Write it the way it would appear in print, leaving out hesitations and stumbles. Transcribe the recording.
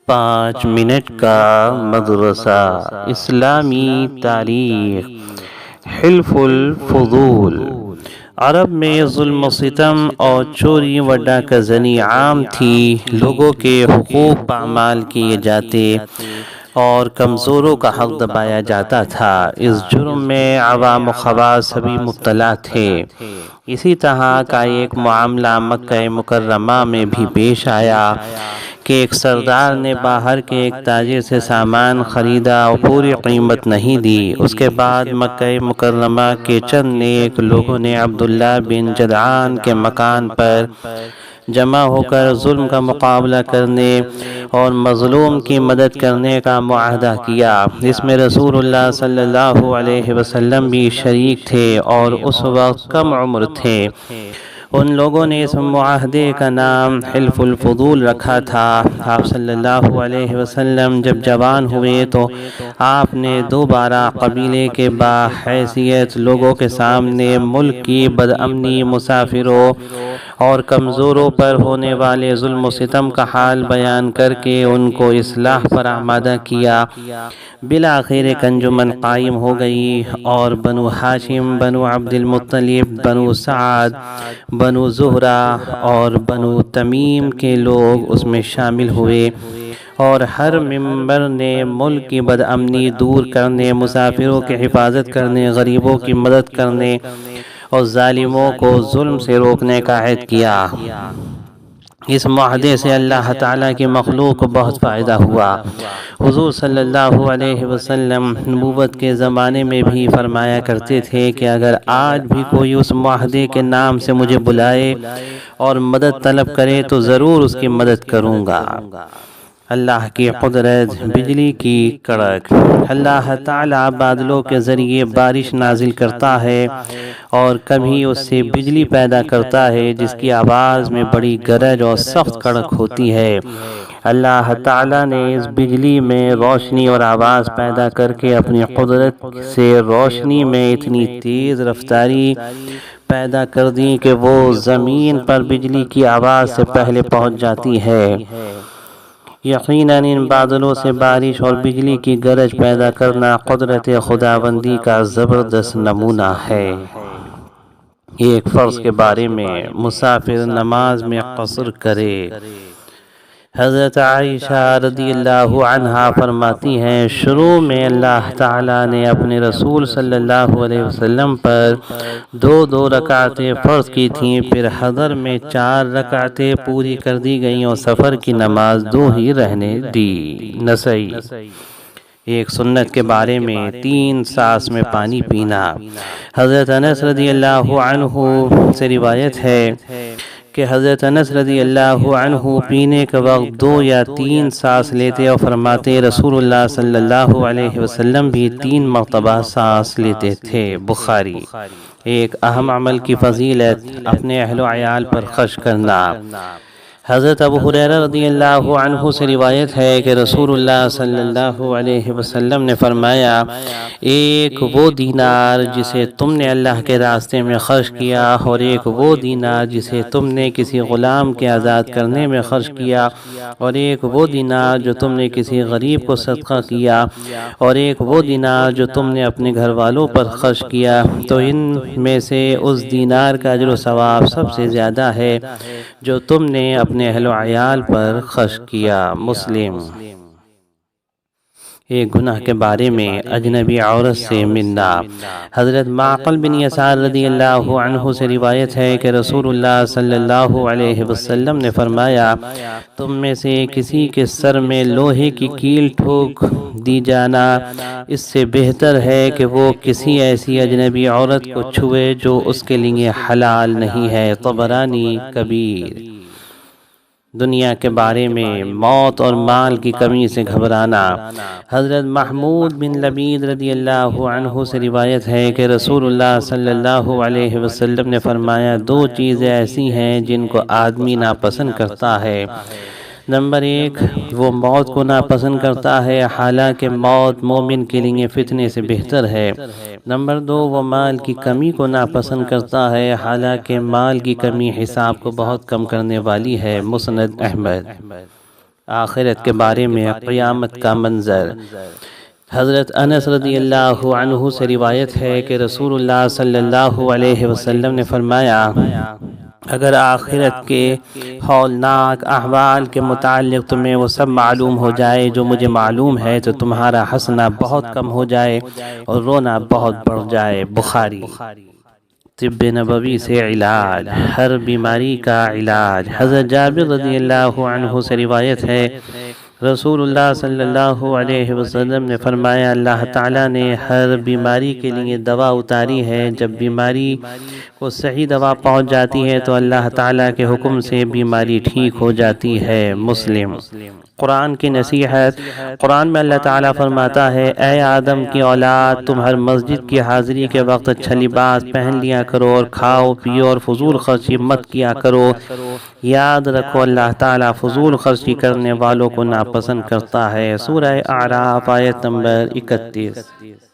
5 minute کا مدرسہ اسلامی تاریخ۔ حلف الفضول۔ عرب میں ظلم و ستم اور چوری و ڈاکہ زنی عام تھی۔ لوگوں کے حقوق پامال کیے جاتے اور کمزوروں کا حق دبایا جاتا تھا۔ اس جرم میں عوام و خواص سبھی مبتلا تھے۔ اسی طرح کا ایک معاملہ مکہ مکرمہ میں بھی پیش آیا کہ ایک سردار نے باہر کے ایک تاجر سے سامان خریدا اور پوری قیمت نہیں دی۔ اس کے بعد مکہ مکرمہ کے چند نیک لوگوں نے عبداللہ بن جدعان کے مکان پر جمع ہو کر ظلم کا مقابلہ کرنے اور مظلوم کی مدد کرنے کا معاہدہ کیا۔ اس میں رسول اللہ صلی اللہ علیہ وسلم بھی شریک تھے اور اس وقت کم عمر تھے۔ ان لوگوں نے اس معاہدے کا نام حلف الفضول رکھا تھا۔ آپ صلی اللہ علیہ وسلم جب جوان ہوئے تو آپ نے دوبارہ قبیلے کے باحیثیت لوگوں کے سامنے ملک کی بدامنی، مسافروں اور کمزوروں پر ہونے والے ظلم و ستم کا حال بیان کر کے ان کو اصلاح پر آمادہ کیا۔ بالآخر ایک انجمن قائم ہو گئی اور بنو ہاشم، بنو عبد المطلب، بنو سعد، بنو زہرہ اور بنو تمیم کے لوگ اس میں شامل ہوئے، اور ہر ممبر نے ملک کی بدامنی دور کرنے، مسافروں کی حفاظت کرنے، غریبوں کی مدد کرنے اور ظالموں کو ظلم سے روکنے کا عہد کیا۔ اس معاہدے سے اللہ تعالیٰ کی مخلوق کو بہت فائدہ ہوا۔ حضور صلی اللہ علیہ وسلم نبوت کے زمانے میں بھی فرمایا کرتے تھے کہ اگر آج بھی کوئی اس معاہدے کے نام سے مجھے بلائے اور مدد طلب کرے تو ضرور اس کی مدد کروں گا۔ اللہ کی قدرت، بجلی کی کڑک۔ اللہ تعالیٰ بادلوں کے ذریعے بارش نازل کرتا ہے اور کبھی اس سے بجلی پیدا کرتا ہے جس کی آواز میں بڑی گرج اور سخت کڑک ہوتی ہے۔ اللہ تعالیٰ نے اس بجلی میں روشنی اور آواز پیدا کر کے اپنی قدرت سے روشنی میں اتنی تیز رفتاری پیدا کر دی کہ وہ زمین پر بجلی کی آواز سے پہلے پہنچ جاتی ہے۔ یقیناً ان بادلوں سے بارش اور بجلی کی گرج پیدا کرنا قدرت خداوندی کا زبردست نمونہ ہے۔ ایک فرض کے بارے میں مسافر نماز میں قصر کرے۔ حضرت عائشہ رضی اللہ عنہا فرماتی ہیں، شروع میں اللہ تعالیٰ نے اپنے رسول صلی اللہ علیہ وسلم پر 2 رکعتیں فرض کی تھیں، پھر حضر میں 4 رکعتیں پوری کر دی گئیں اور سفر کی نماز 2 ہی رہنے دی۔ نسائی۔ ایک سنت کے بارے میں 3 سانس میں پانی پینا۔ حضرت انس رضی اللہ عنہ سے روایت ہے کہ حضرت انس رضی اللہ عنہ پینے کے وقت 2 یا 3 سانس لیتے اور فرماتے رسول اللہ صلی اللہ علیہ وسلم بھی 3 مرتبہ سانس لیتے تھے۔ بخاری۔ ایک اہم عمل کی فضیلت، اپنے اہل و عیال پر خرچ کرنا۔ حضرت ابو ہریرہ رضی اللہ عنہ سے روایت ہے کہ رسول اللہ صلی اللہ علیہ وسلم نے فرمایا، ایک وہ دینار جسے تم نے اللہ کے راستے میں خرچ کیا اور ایک وہ دینار جسے تم نے کسی غلام کے آزاد کرنے میں خرچ کیا اور ایک وہ دینار جو تم نے کسی غریب کو صدقہ کیا اور ایک وہ دینار جو تم نے اپنے گھر والوں پر خرچ کیا، تو ان میں سے اس دینار کا اجر و ثواب سب سے زیادہ ہے جو تم نے اپنے اہل و عیال پر خرچ کیا۔ مسلم۔ ایک گناہ کے بارے میں اجنبی عورت سے ملنا۔ حضرت معقل بن یسار رضی اللہ عنہ سے روایت ہے کہ رسول اللہ صلی اللہ علیہ وسلم نے فرمایا، تم میں سے کسی کے سر میں لوہے کی کیل ٹھوک دی جانا اس سے بہتر ہے کہ وہ کسی ایسی اجنبی عورت کو چھوئے جو اس کے لیے حلال نہیں ہے۔ طبرانی کبیر۔ دنیا کے بارے میں موت اور مال کی کمی سے گھبرانا۔ حضرت محمود بن لبید رضی اللہ عنہ سے روایت ہے کہ رسول اللہ صلی اللہ علیہ وسلم نے فرمایا، 2 چیزیں ایسی ہیں جن کو آدمی ناپسند کرتا ہے۔ نمبر 1، وہ موت کو ناپسند کرتا ہے حالانکہ موت مومن کے لیے فتنے سے بہتر ہے۔ نمبر 2، وہ مال کی کمی کو ناپسند کرتا ہے حالانکہ مال کی کمی حساب کو بہت کم کرنے والی ہے۔ مسند احمد۔ آخرت کے بارے میں قیامت کا منظر۔ حضرت انس رضی اللہ عنہ سے روایت ہے کہ رسول اللہ صلی اللہ علیہ وسلم نے فرمایا، اگر آخرت کے ہولناک احوال کے متعلق تمہیں وہ سب معلوم ہو جائے جو مجھے معلوم ہے تو تمہارا ہنسنا بہت کم ہو جائے اور رونا بہت بڑھ جائے۔ بخاری۔ طب نبوی سے علاج، ہر بیماری کا علاج۔ حضرت جابر رضی اللہ عنہ سے روایت ہے، رسول اللہ صلی اللہ علیہ وسلم نے فرمایا، اللہ تعالیٰ نے ہر بیماری کے لیے دوا اتاری ہے۔ جب بیماری کو صحیح دوا پہنچ جاتی ہے تو اللہ تعالیٰ کے حکم سے بیماری ٹھیک ہو جاتی ہے۔ مسلم۔ قرآن کی نصیحت۔ قرآن میں اللہ تعالیٰ فرماتا ہے، اے آدم کی اولاد، تم ہر مسجد کی حاضری کے وقت اچھا لباس پہن لیا کرو اور کھاؤ پیو اور فضول خرچی مت کیا کرو۔ یاد رکھو اللہ تعالیٰ فضول خرچی کرنے والوں کو ناپسند کرتا ہے۔ سورہ اعراف آیت نمبر 31۔